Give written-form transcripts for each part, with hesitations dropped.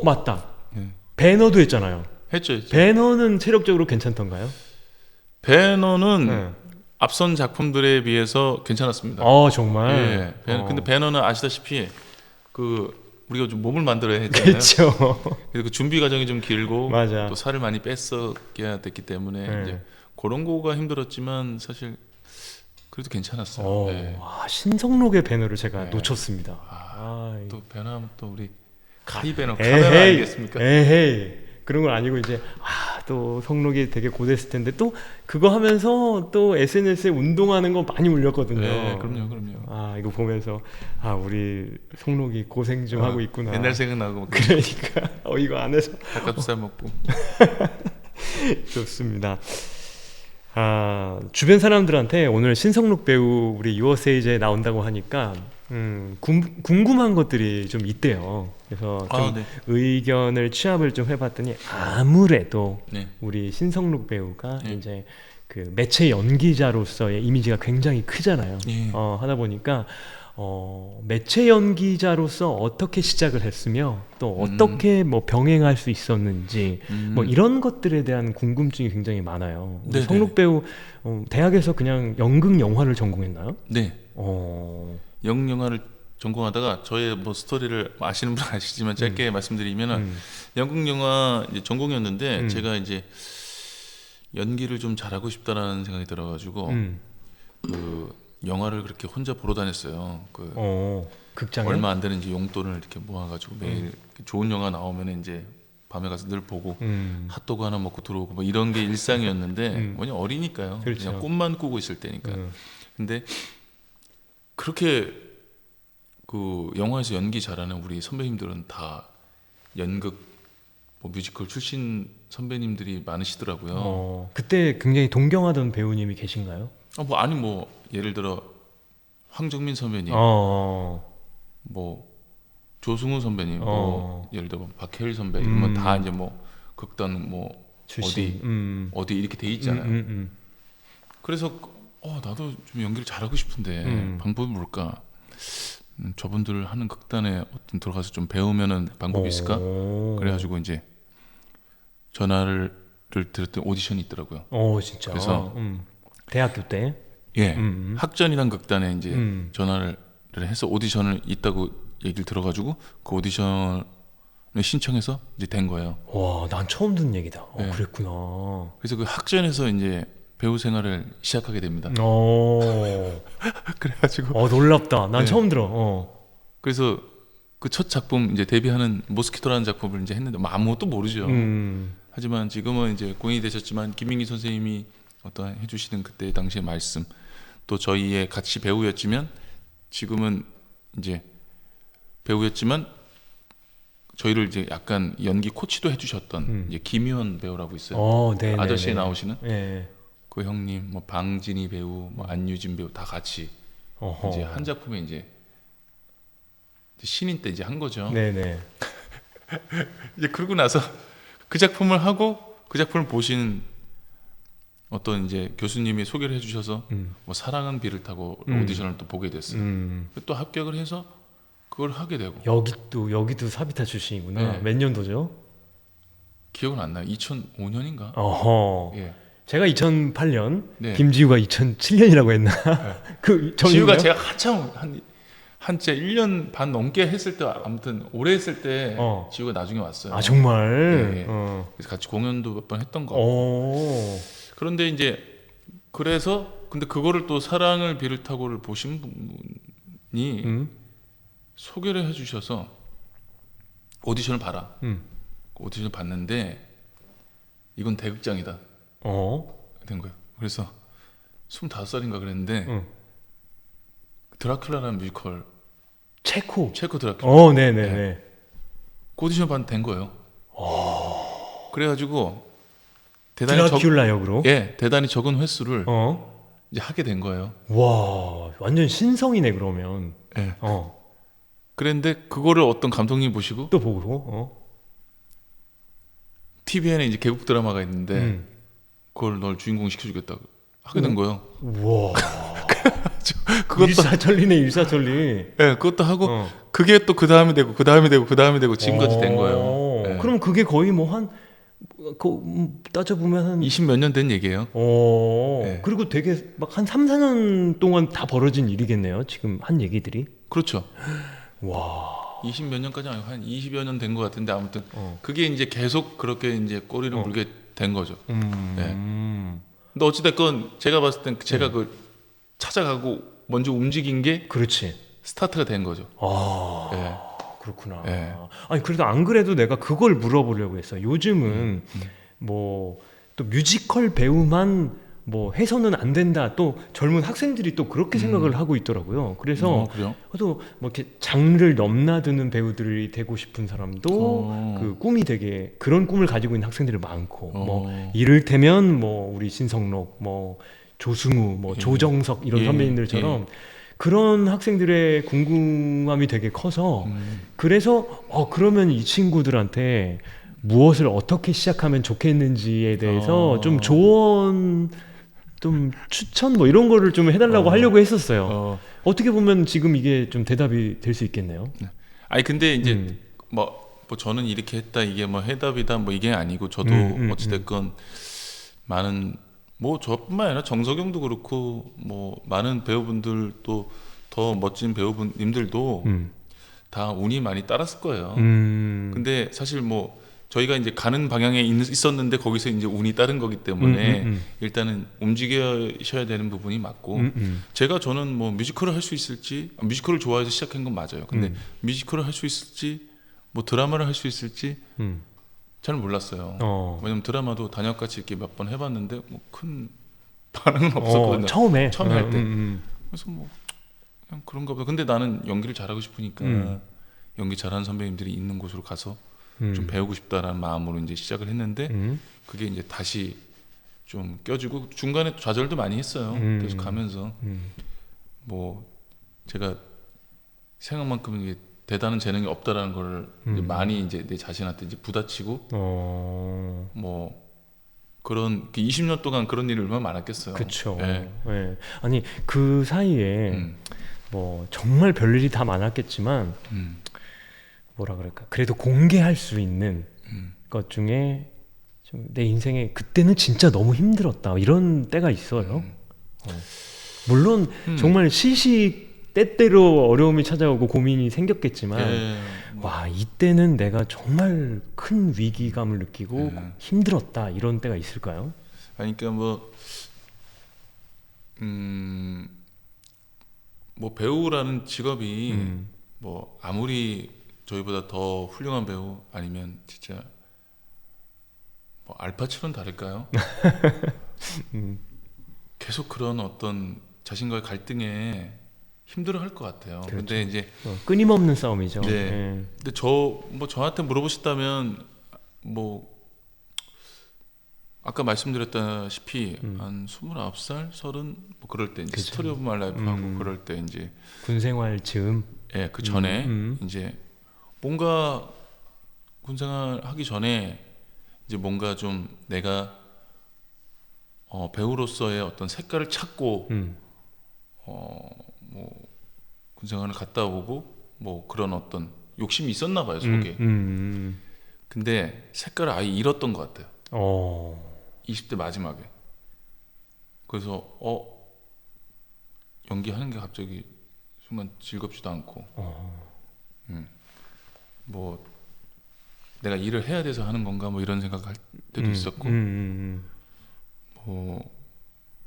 맞다. 예. 배너도 했잖아요. 했죠. 배너는 체력적으로 괜찮던가요? 배너는 네. 앞선 작품들에 비해서 괜찮았습니다. 정말. 예. 근데 배너는 아시다시피 우리가 좀 몸을 만들어야 했잖아요. 그렇죠. 그래서 그 준비 과정이 좀 길고 맞아. 또 살을 많이 뺐어야 됐기 때문에 네. 이제 그런 거가 힘들었지만 사실 그래도 괜찮았어요. 예. 신성록의 배너를 제가 네. 놓쳤습니다. 또 배너하면 또 우리 카이 배너 에헤이, 카메라 아니겠습니까? 에헤이. 그런 건 아니고 이제 또 성록이 되게 고됐을 텐데 또 그거 하면서 또 SNS에 운동하는 거 많이 올렸거든요. 네, 그럼요. 이거 보면서 우리 성록이 고생 좀 하고 있구나. 옛날 생각나고 그러니까 이거 안 해서 닭가슴살 먹고. 좋습니다. 주변 사람들한테 오늘 신성록 배우 우리 유어세이즈에 나온다고 하니까 궁금한 것들이 좀 있대요. 그래서 좀 네. 의견을 취합을 좀 해봤더니 아무래도 네. 우리 신성록 배우가 네. 이제 그 매체 연기자로서의 이미지가 굉장히 크잖아요. 예. 하다 보니까 매체 연기자로서 어떻게 시작을 했으며 또 어떻게 뭐 병행할 수 있었는지 뭐 이런 것들에 대한 궁금증이 굉장히 많아요. 우리 성록 배우 대학에서 그냥 연극 영화를 전공했나요? 네. 연극 영화를 전공하다가 저의 뭐 스토리를 아시는 분은 아시지만 짧게 말씀드리면은 연극 영화 이제 전공이었는데 제가 이제 연기를 좀 잘하고 싶다라는 생각이 들어가지고 그 영화를 그렇게 혼자 보러 다녔어요. 극장에 얼마 안 되는 이제 용돈을 이렇게 모아가지고 매일 좋은 영화 나오면 이제 밤에 가서 늘 보고 핫도그 하나 먹고 들어오고 뭐 이런 게 일상이었는데 뭐냐 어리니까요. 그렇죠. 그냥 꿈만 꾸고 있을 때니까. 근데 그렇게 그 영화에서 연기 잘하는 우리 선배님들은 다 연극 뭐 뮤지컬 출신 선배님들이 많으시더라고요. 그때 굉장히 동경하던 배우님이 계신가요? 뭐 예를 들어 황정민 선배님, 뭐 조승우 선배님, 뭐 예를 들어 박해일 선배님, 뭐 다 이제 뭐 극단 뭐 출신. 어디 이렇게 돼 있잖아요. 그래서 나도 좀 연기를 잘하고 싶은데 방법이 뭘까? 저분들 하는 극단에 어떤 들어가서 좀 배우면은 방법이 있을까? 그래가지고 이제 전화를 드렸더니 오디션이 있더라고요. 진짜. 그래서 대학교 때. 예, 학전이란 극단에 이제 전화를 해서 오디션을 있다고 얘기를 들어가지고 그 오디션을 신청해서 이제 된 거예요. 와, 난 처음 듣는 얘기다. 네. 그랬구나. 그래서 그 학전에서 이제 배우 생활을 시작하게 됩니다. 그래가지고 놀랍다. 난 네. 처음 들어. 그래서 그 첫 작품 이제 데뷔하는 모스키토라는 작품을 이제 했는데 뭐 아무것도 모르죠. 하지만 지금은 이제 공인이 되셨지만 김민기 선생님이 어떤 해주시는 그때 당시의 말씀 또 저희의 같이 배우였지만 지금은 이제 배우였지만 저희를 이제 약간 연기 코치도 해주셨던 이제 김유원 배우라고 있어요. 네네. 아저씨에 나오시는 네. 그 형님, 뭐 방진희 배우, 뭐 안유진 배우 다 같이 이제 한 작품에 이제 신인 때 이제 한 거죠. 네네. 이제 그러고 나서 그 작품을 하고 그 작품을 보신 어떤 이제 교수님이 소개를 해주셔서 뭐 사랑은 비를 타고 오디션을 또 보게 됐어요. 또 합격을 해서 그걸 하게 되고. 여기도 사비타 출신이구나. 네. 몇 년도죠? 기억은 안 나요. 2005년인가? 예. 제가 2008년, 네. 김지우가 2007년이라고 했나? 그 지우가 제가 한째 1년 반 넘게 했을 때 아무튼 오래 했을 때 지우가 나중에 왔어요. 정말. 네. 그래서 같이 공연도 몇 번 했던 거. 그런데 이제 근데 그거를 또 사랑을 비를 타고를 보신 분이 소개를 해주셔서 오디션을 봐라. 오디션을 봤는데 이건 대극장이다. 된 거예요. 그래서 25살인가 그랬는데 드라큘라라는 뮤지컬 체코 드라큘라. 네네네. 네. 그 오디션 봤는데 된 거예요. 그래가지고 드라큘라 역으로? 예, 대단히 적은 횟수를 이제 하게 된 거예요. 와, 완전 신성이네 그러면. 예. 그랬는데 그거를 어떤 감독님이 보시고 또 보고 TVN에 이제 개국 드라마가 있는데 그걸 널 주인공 시켜주겠다 하게 된 거예요. 와. 그것도 일사천리네 일사천리. 예, 그것도 하고 그 그게 또 그 다음에 되고 그 다음에 되고 그 다음에 되고 지금까지 된 거예요. 네. 그럼 그게 거의 뭐 한 따져보면 한 20몇 년 된 얘기예요. 네. 그리고 되게 막 한 3, 4년 동안 다 벌어진 일이겠네요. 지금 한 얘기들이. 그렇죠. 와. 20 몇 년까지 아니고 한 20여 년 된 것 같은데 아무튼 그게 이제 계속 그렇게 이제 꼬리를 물게 된 거죠. 네. 근데 어찌됐건 제가 봤을 땐 제가 그걸 찾아가고 먼저 움직인 게 그렇지. 스타트가 된 거죠. 네. 그렇구나. 네. 아니 그래도 안 그래도 내가 그걸 물어보려고 했어. 요즘은 뭐 또 뮤지컬 배우만 뭐 해서는 안 된다. 또 젊은 학생들이 또 그렇게 생각을 하고 있더라고요. 그래서 그래요? 또 뭐 이렇게 장르를 넘나드는 배우들이 되고 싶은 사람도 그 꿈이 되게 그런 꿈을 가지고 있는 학생들이 많고 뭐 이를테면 뭐 우리 신성록 뭐 조승우 뭐 조정석 이런 선배님들처럼 그런 학생들의 궁금함이 되게 커서 그래서 그러면 이 친구들한테 무엇을 어떻게 시작하면 좋겠는지에 대해서 좀 조언 좀 추천 뭐 이런 거를 좀 해달라고 하려고 했었어요. 어떻게 보면 지금 이게 좀 대답이 될 수 있겠네요. 아니 근데 이제 뭐 저는 이렇게 했다 이게 뭐 해답이다 뭐 이게 아니고 저도 어찌됐건 많은 뭐 저뿐만 아니라 정석영도 그렇고 뭐 많은 배우분들도 더 멋진 배우분님들도 다 운이 많이 따랐을 거예요. 근데 사실 뭐 저희가 이제 가는 방향에 있었는데 거기서 이제 운이 따른 거기 때문에 일단은 움직여셔야 되는 부분이 맞고 저는 뭐 뮤지컬을 할 수 있을지 뮤지컬을 좋아해서 시작한 건 맞아요. 근데 뮤지컬을 할 수 있을지 뭐 드라마를 할 수 있을지 잘 몰랐어요. 왜냐면 드라마도 단역같이 이렇게 몇 번 해봤는데 뭐 큰 반응은 없었거든요. 처음에 할 때. 그래서 뭐 그냥 그런가 보다. 근데 나는 연기를 잘하고 싶으니까 연기 잘하는 선배님들이 있는 곳으로 가서 좀 배우고 싶다라는 마음으로 이제 시작을 했는데 그게 이제 다시 좀 껴지고 중간에 좌절도 많이 했어요. 그래서 가면서 뭐 제가 생각만큼 이게 대단한 재능이 없다라는 걸 이제 많이 이제 내 자신한테 이제 부딪히고 뭐 그런 20년 동안 그런 일이 얼마나 많았겠어요. 그렇죠. 네. 네. 아니 그 사이에 뭐 정말 별일이 다 많았겠지만 뭐라 그럴까 그래도 공개할 수 있는 것 중에 좀 내 인생에 그때는 진짜 너무 힘들었다 이런 때가 있어요. 물론 정말 때때로 어려움이 찾아오고 고민이 생겼겠지만 와 이때는 내가 정말 큰 위기감을 느끼고 힘들었다 이런 때가 있을까요? 아니 그러니까 뭐 배우라는 직업이 뭐 아무리 저희보다 더 훌륭한 배우 아니면 진짜 뭐 알파치로는 다를까요? 계속 그런 어떤 자신과의 갈등에 힘들어할 것 같아요. 그렇죠. 근데 이제 끊임없는 싸움이죠. 네. 근데 저한테 물어보셨다면 뭐 아까 말씀드렸다시피 한 29살, 30 뭐 그럴 때 이제 그쵸. 스토리 오브 마이 라이프 하고 그럴 때 이제 군생활 즈음. 그 전에 이제 뭔가 군생활 하기 전에 이제 뭔가 좀 내가 배우로서의 어떤 색깔을 찾고 뭐 군생활을 갔다 오고 뭐 그런 어떤 욕심이 있었나 봐요 속에. 근데 색깔을 아예 잃었던 것 같아요. 20대 마지막에. 그래서 연기하는 게 갑자기 순간 즐겁지도 않고 뭐 내가 일을 해야 돼서 하는 건가 뭐 이런 생각할 때도 있었고 뭐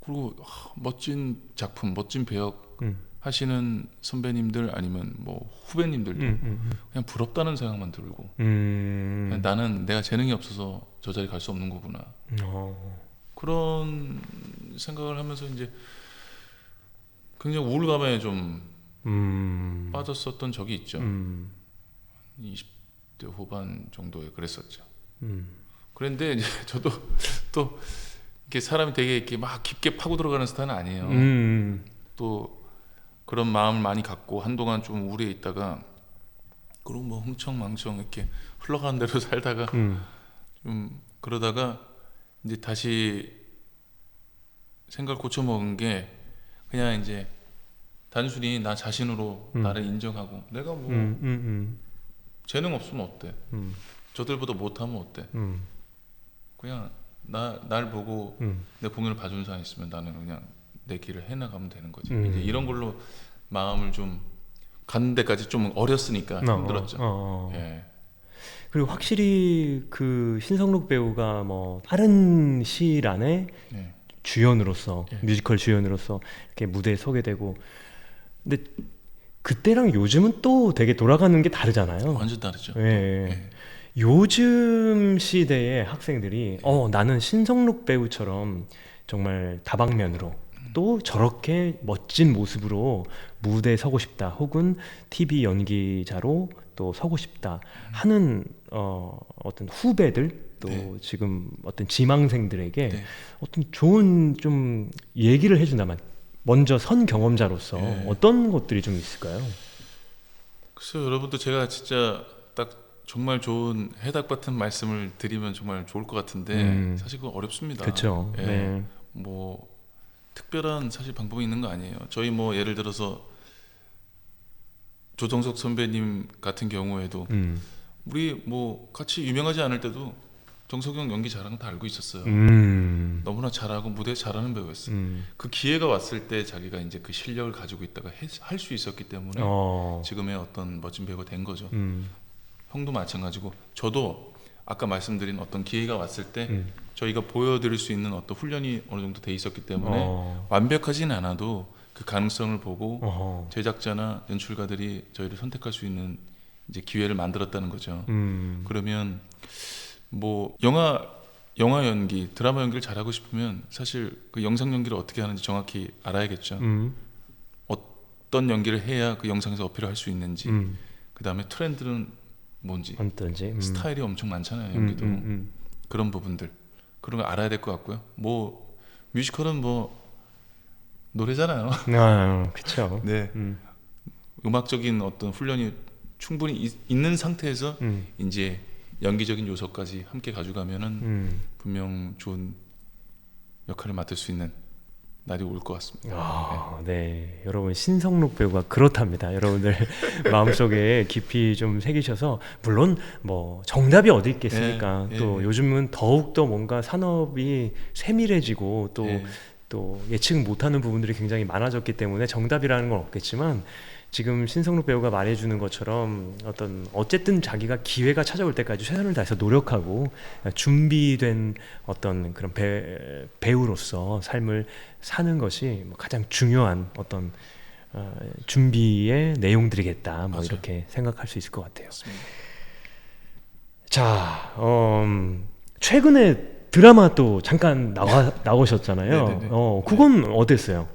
그리고 멋진 작품 멋진 배역 하시는 선배님들 아니면 뭐 후배님들도 그냥 부럽다는 생각만 들고 그냥 나는 내가 재능이 없어서 저 자리 갈 수 없는 거구나 그런 생각을 하면서 이제 굉장히 우울감에 좀 빠졌었던 적이 있죠. 20대 후반 정도에 그랬었죠. 그런데 이제 저도 또 이렇게 사람이 되게 이렇게 막 깊게 파고 들어가는 스타일은 아니에요. 또 그런 마음을 많이 갖고 한동안 좀 우울해 있다가 그리고 뭐 흥청망청 이렇게 흘러가는 대로 살다가 좀 그러다가 이제 다시 생각을 고쳐 먹은 게 그냥 이제 단순히 나 자신으로 나를 인정하고 내가 뭐 재능 없으면 어때? 저들보다 못하면 어때? 그냥 날 보고 내 공연을 봐주는 사람이 있으면 나는 그냥 내 길을 해나가면 되는 거지. 이제 이런 걸로 마음을 좀 가는 데까지 좀 어렸으니까 힘들었죠. 예. 그리고 확실히 그 신성록 배우가 뭐 빠른 시일 안에 예. 주연으로서 뮤지컬 주연으로서 이렇게 무대에 서게 되고, 근데 그때랑 요즘은 또 되게 돌아가는 게 다르잖아요. 완전 다르죠. 예. 예. 요즘 시대의 학생들이 나는 신성록 배우처럼 정말 다방면으로 또 저렇게 멋진 모습으로 무대에 서고 싶다, 혹은 TV 연기자로 또 서고 싶다 하는 어떤 후배들, 또 네. 지금 어떤 지망생들에게 네. 어떤 좋은 좀 얘기를 해준다면, 먼저 선 경험자로서 네. 어떤 것들이 좀 있을까요? 글쎄요, 여러분도 제가 진짜 딱 정말 좋은 해답 같은 말씀을 드리면 정말 좋을 것 같은데 사실 그건 어렵습니다. 그렇죠. 예. 네. 뭐 특별한 사실 방법이 있는 거 아니에요. 저희 뭐 예를 들어서 조정석 선배님 같은 경우에도 우리 뭐 같이 유명하지 않을 때도 정석이 형 연기 잘하는 거 다 알고 있었어요. 너무나 잘하고 무대 잘하는 배우였어요. 그 기회가 왔을 때 자기가 이제 그 실력을 가지고 있다가 할 수 있었기 때문에 지금의 어떤 멋진 배우가 된 거죠. 형도 마찬가지고, 저도 아까 말씀드린 어떤 기회가 왔을 때 저희가 보여드릴 수 있는 어떤 훈련이 어느 정도 돼 있었기 때문에 완벽하진 않아도 그 가능성을 보고 제작자나 연출가들이 저희를 선택할 수 있는 이제 기회를 만들었다는 거죠. 그러면 뭐 영화 연기, 드라마 연기를 잘하고 싶으면 사실 그 영상 연기를 어떻게 하는지 정확히 알아야겠죠. 어떤 연기를 해야 그 영상에서 어필을 할 수 있는지, 그 다음에 트렌드는 뭔지, 어떤지 스타일이 엄청 많잖아요, 연기도. 그런 부분들, 그런 거 알아야 될 것 같고요. 뭐 뮤지컬은 뭐 노래잖아요. 그렇죠. 네. 음악적인 어떤 훈련이 충분히 있는 상태에서 이제 연기적인 요소까지 함께 가져가면은 분명 좋은 역할을 맡을 수 있는 날이 올 것 같습니다. 네, 여러분 신성록 배우가 그렇답니다. 여러분들 마음속에 깊이 좀 새기셔서, 물론 뭐 정답이 어디 있겠습니까? 또 요즘은 더욱 더 뭔가 산업이 세밀해지고 또 예측 못하는 부분들이 굉장히 많아졌기 때문에 정답이라는 건 없겠지만, 지금 신성록 배우가 말해주는 것처럼 어쨌든 자기가 기회가 찾아올 때까지 최선을 다해서 노력하고 준비된 어떤 그런 배우로서 삶을 사는 것이 가장 중요한 어떤 준비의 내용들이겠다, 뭐 맞아요. 이렇게 생각할 수 있을 것 같아요. 맞습니다. 자, 최근에 드라마 또 잠깐 나오셨잖아요. 네네네. 그건 어땠어요?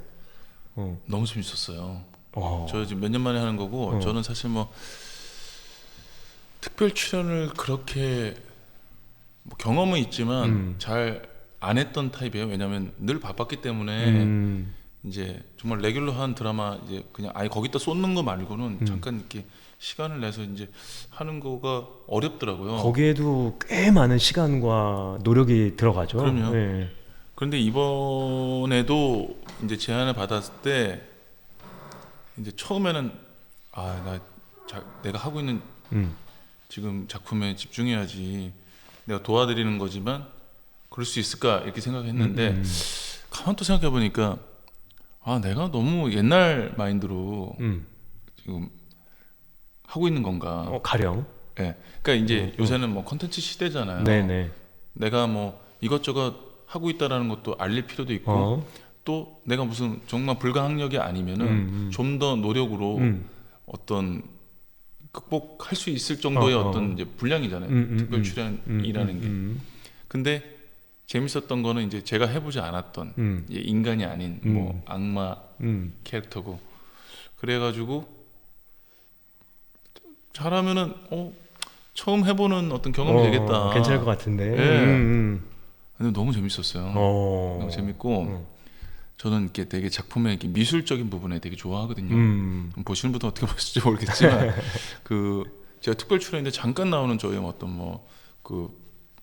너무 재밌었어요. 저 지금 몇 년 만에 하는 거고, 저는 사실 뭐 특별 출연을 그렇게 뭐 경험은 있지만 잘 안 했던 타입이에요. 왜냐하면 늘 바빴기 때문에 이제 정말 레귤러한 드라마 이제 그냥 아예 거기다 쏟는 거 말고는 잠깐 이렇게 시간을 내서 이제 하는 거가 어렵더라고요. 거기에도 꽤 많은 시간과 노력이 들어가죠. 그럼요. 네. 그런데 이번에도 이제 제안을 받았을 때 이제 처음에는 내가 하고 있는 지금 작품에 집중해야지, 내가 도와드리는 거지만 그럴 수 있을까 이렇게 생각했는데 가만 또 생각해 보니까 내가 너무 옛날 마인드로 지금 하고 있는 건가. 가령. 네. 그러니까 이제 요새는 뭐 콘텐츠 시대잖아요. 네네. 내가 뭐 이것저것 하고 있다라는 것도 알릴 필요도 있고, 또 내가 무슨 정말 불가항력이 아니면은 좀 더 노력으로 어떤 극복할 수 있을 정도의 어떤 이제 분량이잖아요. 특별 출연이라는 게. 근데 재밌었던 거는 이제 제가 해보지 않았던 이제 인간이 아닌 뭐 악마 캐릭터고, 그래가지고 잘하면은 처음 해보는 어떤 경험이 되겠다. 괜찮을 것 같은데. 근데 너무 재밌었어요. 너무 재밌고, 저는 이렇게 되게 작품의 이렇게 미술적인 부분에 되게 좋아하거든요. 보시는 분도 어떻게 보실지 모르겠지만 제가 특별 출연인데 잠깐 나오는 저희 어떤 뭐 그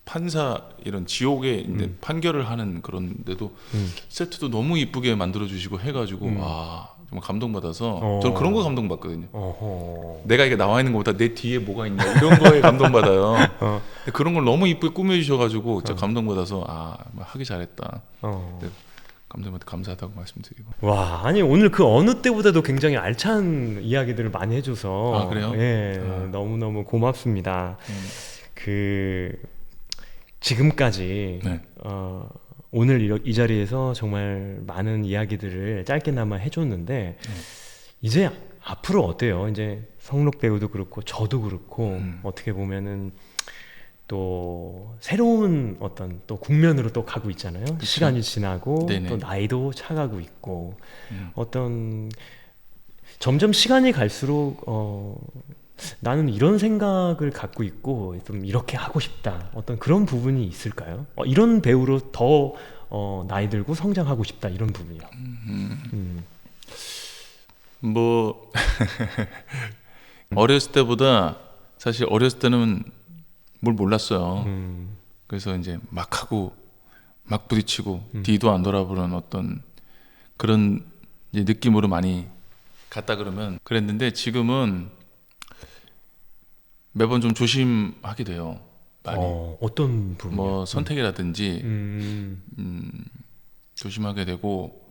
판사 이런 지옥의 판결을 하는 그런데도 세트도 너무 이쁘게 만들어 주시고 해가지고 정말 감동받아서 어. 저는 그런 거 감동받거든요. 어허. 내가 이게 나와 있는 것보다 내 뒤에 뭐가 있냐 이런 거에 감동받아요. 어. 근데 그런 걸 너무 이쁘게 꾸며주셔가지고 진짜 감동받아서 하기 잘했다. 어. 감독님한테 감사하다고 말씀드리고. 와, 아니 오늘 그 어느 때보다도 굉장히 알찬 이야기들을 많이 해줘서 아, 그래요? 예, 너무너무 고맙습니다. 그 지금까지 네. 오늘 이 자리에서 정말 많은 이야기들을 짧게나마 해줬는데 이제 앞으로 어때요? 이제 성록 배우도 그렇고 저도 그렇고 어떻게 보면은 또 새로운 어떤 또 국면으로 또 가고 있잖아요. 그쵸? 시간이 지나고 네네. 또 나이도 차가고 있고 어떤 점점 시간이 갈수록 나는 이런 생각을 갖고 있고 좀 이렇게 하고 싶다. 어떤 그런 부분이 있을까요? 이런 배우로 더 나이 들고 성장하고 싶다. 이런 부분이요. 뭐 어렸을 때보다 사실 어렸을 때는 뭘 몰랐어요. 그래서 이제 막 하고 막 부딪히고 뒤도 안 돌아보는 어떤 그런 이제 느낌으로 많이 갔다 그러면 그랬는데 지금은 매번 좀 조심하게 돼요. 많이. 어떤 부분? 뭐 선택이라든지 조심하게 되고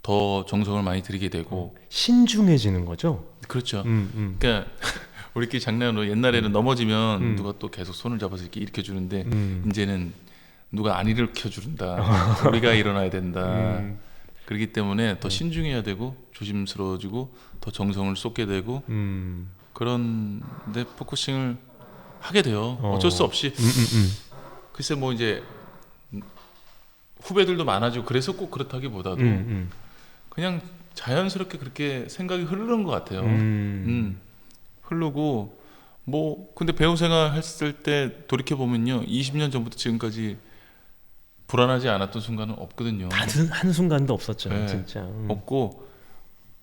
더 정성을 많이 들이게 되고 신중해지는 거죠? 그렇죠. 그러니까 우리끼리 장난으로 옛날에는 넘어지면 누가 또 계속 손을 잡아서 이렇게 일으켜 주는데 이제는 누가 안 일으켜 준다. 우리가 일어나야 된다. 그렇기 때문에 더 신중해야 되고 조심스러워지고 더 정성을 쏟게 되고 그런데 포커싱을 하게 돼요. 어쩔 수 없이. 글쎄 뭐 이제 후배들도 많아지고 그래서 꼭 그렇다기보다도 그냥 자연스럽게 그렇게 생각이 흐르는 것 같아요. 흐르고 뭐 근데 배우 생활 했을 때 돌이켜 보면요, 20년 전부터 지금까지 불안하지 않았던 순간은 없거든요. 한 순간도 없었죠, 네, 진짜. 없고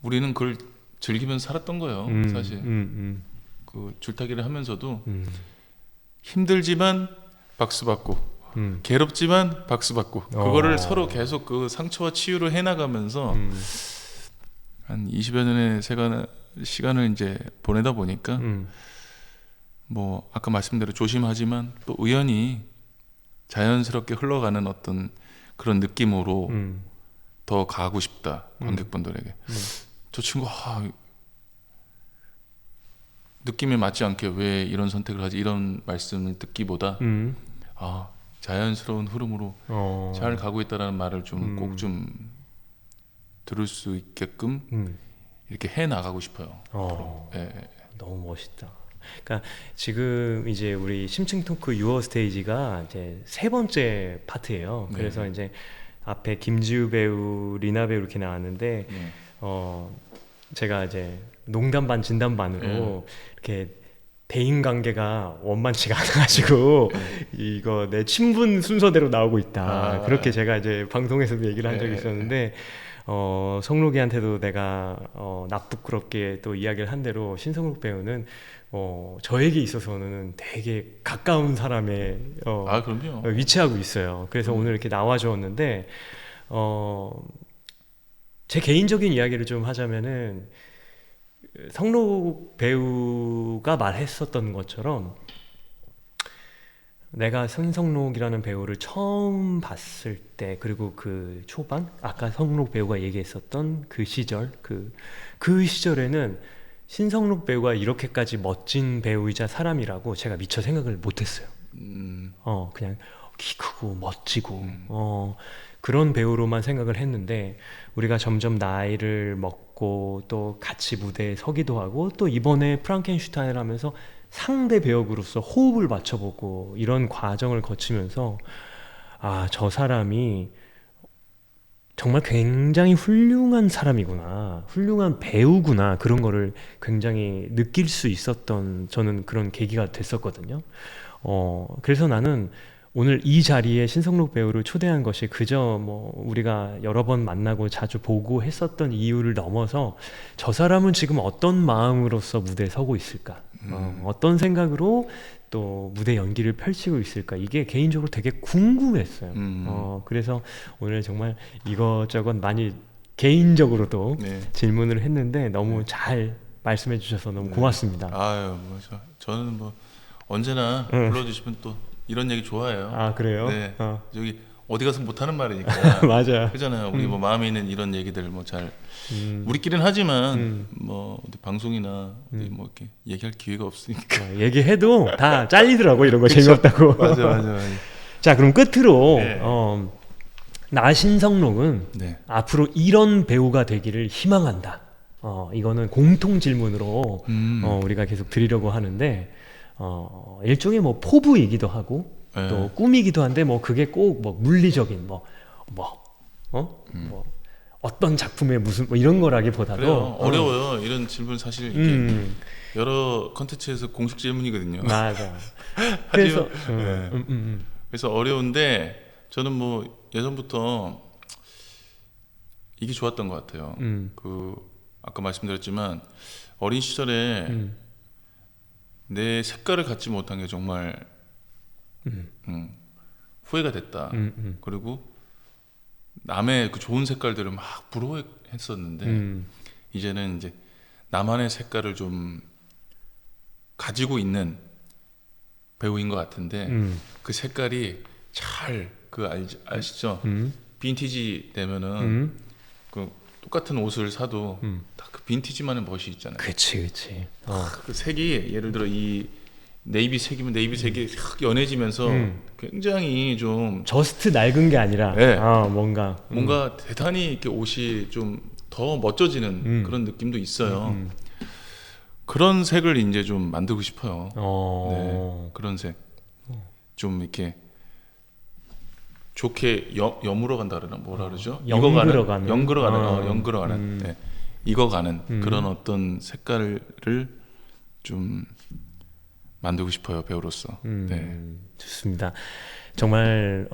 우리는 그걸 즐기면서 살았던 거예요. 사실 그 줄타기를 하면서도 힘들지만 박수 받고 괴롭지만 박수 받고 그거를 서로 계속 그 상처와 치유를 해나가면서 한 20여 년의 시간을 이제 보내다 보니까 뭐 아까 말씀대로 조심하지만 또 우연히 자연스럽게 흘러가는 어떤 그런 느낌으로 더 가고 싶다. 관객분들에게 저 친구 느낌에 맞지 않게 왜 이런 선택을 하지, 이런 말씀을 듣기보다 자연스러운 흐름으로 잘 가고 있다라는 말을 좀 꼭 좀 들을 수 있게끔 이렇게 해 나가고 싶어요. 너무 멋있다. 그러니까 지금 이제 우리 심층 토크 유어 스테이지가 이제 3번째 파트예요. 네. 그래서 이제 앞에 김지우 배우, 리나 배우 이렇게 나왔는데 제가 이제 농담 반 진담 반으로 이렇게 대인 관계가 원만치가 않아가지고 이거 내 친분 순서대로 나오고 있다. 그렇게 제가 이제 방송에서도 얘기를 한 적이 있었는데 성록이한테도 내가 나쁘끄럽게 또 이야기를 한 대로 신성록 배우는 저에게 있어서는 되게 가까운 사람의 그럼요. 위치하고 있어요. 그래서 오늘 이렇게 나와주었는데 제 개인적인 이야기를 좀 하자면은 성록 배우가 말했었던 것처럼 내가 신성록이라는 배우를 처음 봤을 때, 그리고 그 초반 아까 성록 배우가 얘기했었던 그 시절, 그 시절에는 신성록 배우가 이렇게까지 멋진 배우이자 사람이라고 제가 미처 생각을 못했어요. 그냥 키 크고 멋지고 그런 배우로만 생각을 했는데 우리가 점점 나이를 먹고 또 같이 무대에 서기도 하고 또 이번에 프랑켄슈타인을 하면서 상대 배역으로서 호흡을 맞춰보고 이런 과정을 거치면서 저 사람이 정말 굉장히 훌륭한 사람이구나, 훌륭한 배우구나, 그런 거를 굉장히 느낄 수 있었던 저는 그런 계기가 됐었거든요. 그래서 나는 오늘 이 자리에 신성록 배우를 초대한 것이 그저 뭐 우리가 여러 번 만나고 자주 보고 했었던 이유를 넘어서 저 사람은 지금 어떤 마음으로서 무대에 서고 있을까, 어떤 생각으로 또 무대 연기를 펼치고 있을까, 이게 개인적으로 되게 궁금했어요. 그래서 오늘 정말 이것저것 많이 개인적으로도 네. 질문을 했는데 너무 잘 말씀해 주셔서 너무 고맙습니다. 아유, 뭐 저는 뭐 언제나 불러주시면 또 이런 얘기 좋아해요. 아 그래요? 네. 어. 저기 어디 가서 못하는 말이니까. 맞아요. 그잖아요. 우리 뭐 마음에 있는 이런 얘기들 뭐 잘 우리끼리는 하지만 뭐 어디 방송이나 어디 뭐 이렇게 얘기할 기회가 없으니까. 얘기해도 다 잘리더라고 이런 거 재미없다고. 맞아. 자 그럼 끝으로 네. 나 신성록은 네. 앞으로 이런 배우가 되기를 희망한다. 이거는 공통 질문으로 우리가 계속 드리려고 하는데 일종의 뭐 포부이기도 하고 네. 또 꿈이기도 한데 뭐 그게 꼭 뭐 물리적인 뭐 어떤 작품의 무슨 뭐 이런 거라기보다도 그래요. 어려워요. 이런 질문 사실 이게 음, 여러 컨텐츠에서 공식 질문이거든요. 맞아. 그래서 네. 그래서 어려운데 저는 뭐 예전부터 이게 좋았던 것 같아요. 그 아까 말씀드렸지만 어린 시절에 내 색깔을 갖지 못한 게 정말 후회가 됐다. 그리고 남의 그 좋은 색깔들을 막 부러워했었는데 이제는 이제 나만의 색깔을 좀 가지고 있는 배우인 것 같은데 그 색깔이 잘 그 아시죠? 빈티지 되면은 그 똑같은 옷을 사도 다 그 빈티지만의 멋이 있잖아요. 그치. 그 색이 예를 들어 이 네이비 색이면 네이비 색이 확 연해지면서 굉장히 좀 저스트 낡은 게 아니라 네. 뭔가 대단히 이렇게 옷이 좀 더 멋져지는 그런 느낌도 있어요. 그런 색을 이제 좀 만들고 싶어요. 네, 그런 색. 좀 이렇게 좋게 여물어 간다 그러나 뭐라 그러죠? 연그러가는. 연그러가는. 네. 익어가는 그런 어떤 색깔을 좀 만들고 싶어요, 배우로서. 네. 좋습니다. 정말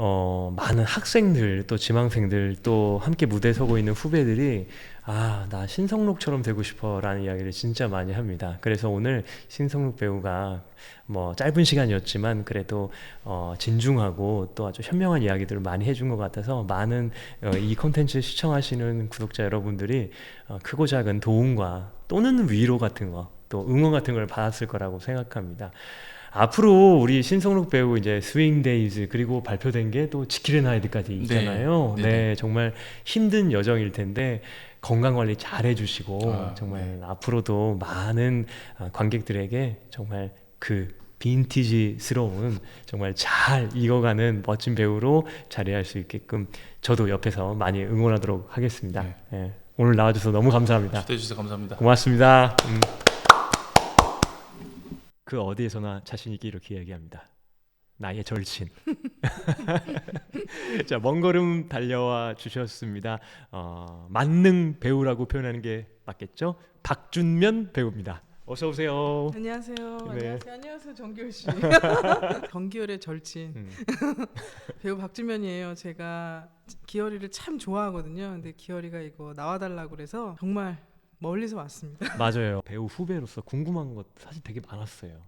많은 학생들 또 지망생들 또 함께 무대에 서고 있는 후배들이 나 신성록처럼 되고 싶어라는 이야기를 진짜 많이 합니다. 그래서 오늘 신성록 배우가 뭐 짧은 시간이었지만 그래도 진중하고 또 아주 현명한 이야기들을 많이 해준 것 같아서 많은 이 콘텐츠 시청하시는 구독자 여러분들이 크고 작은 도움과 또는 위로 같은 거 또 응원 같은 걸 받았을 거라고 생각합니다. 앞으로 우리 신성록 배우 이제 스윙데이즈 그리고 발표된 게 또 지킬의 나이드까지 있잖아요. 네, 정말 힘든 여정일 텐데 건강 관리 잘 해주시고 정말 앞으로도 많은 관객들에게 정말 그 빈티지스러운 정말 잘 익어가는 멋진 배우로 자리할 수 있게끔 저도 옆에서 많이 응원하도록 하겠습니다. 네, 오늘 나와주셔서 너무 감사합니다. 초대해 주셔서 감사합니다. 고맙습니다. 그 어디에서나 자신 있게 이렇게 이야기합니다. 나의 절친. 자, 먼 걸음 달려와 주셨습니다. 만능 배우라고 표현하는 게 맞겠죠? 박준면 배우입니다. 어서 오세요. 안녕하세요. 네. 안녕하세요. 정기열 씨. 정기열의 절친. 배우 박주면이에요. 제가 기열이를 참 좋아하거든요. 근데 기열이가 이거 나와달라고 그래서 정말 멀리서 왔습니다. 맞아요. 배우 후배로서 궁금한 것 사실 되게 많았어요.